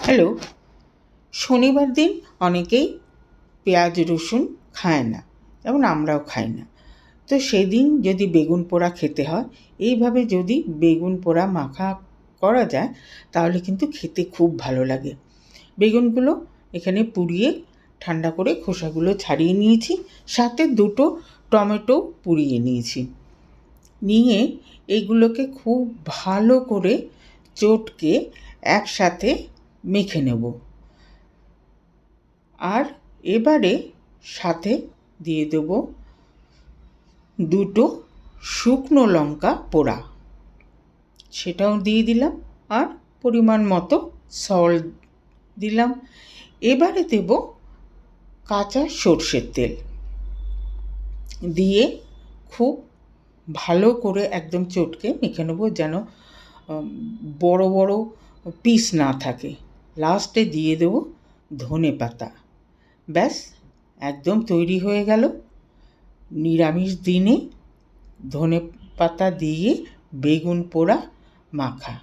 Hello. শনিবার দিন অনেকেই পেঁয়াজ রসুন খায় না, যেমন আমরাও খাই না। তো সেদিন যদি বেগুন পোড়া খেতে হয়, এইভাবে যদি বেগুন পোড়া মাখা করা যায় তাহলে কিন্তু খেতে খুব ভালো লাগে। বেগুনগুলো এখানে পুড়িয়ে ঠান্ডা করে খোসাগুলো ছাড়িয়ে নিয়েছি, সাথে 2টো টমেটো পুড়িয়ে নিয়েছি। নিয়ে এইগুলোকে খুব ভালো করে চটকে একসাথে মেখে নেব। আর এবারে সাথে দিয়ে দেব 2টো শুকনো লঙ্কা পোড়া, সেটাও দিয়ে দিলাম। আর পরিমাণ মতো সল্ট দিলাম। এবারে দেব কাঁচা সর্ষের তেল দিয়ে খুব ভালো করে একদম চটকে মেখে নেব, যেন বড় বড় পিস না থাকে। লাস্টে দিয়ে দেব ধনেপাতা। ব্যাস, একদম তৈরি হয়ে গেল নিরামিষ দিনে ধনেপাতা দিয়ে বেগুন পোড়া মাখা।